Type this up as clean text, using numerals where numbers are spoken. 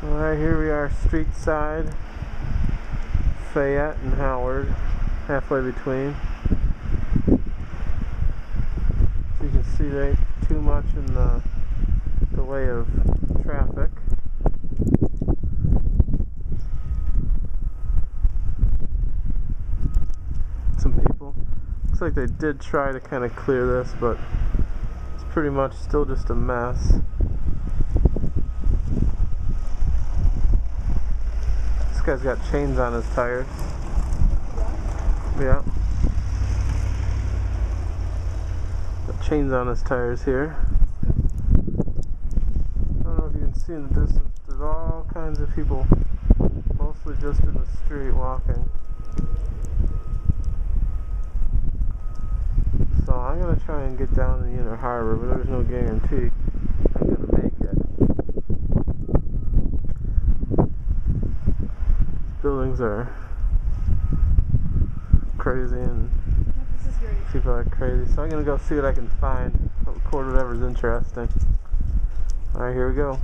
Alright, here we are, street side, Fayette and Howard, halfway between. So you can see there ain't too much in the way of traffic. Some people. Looks like they did try to kind of clear this, but it's pretty much still just a mess. This guy's got chains on his tires. Yeah. Got chains on his tires here. I don't know if you can see in the distance, there's all kinds of people, mostly just in the street walking. So I'm going to try and get down to the inner harbor, but there's no guarantee I'm going to make it. Buildings are crazy and people are crazy, so I'm gonna go see what I can find. I'll record whatever's interesting. Alright, here we go.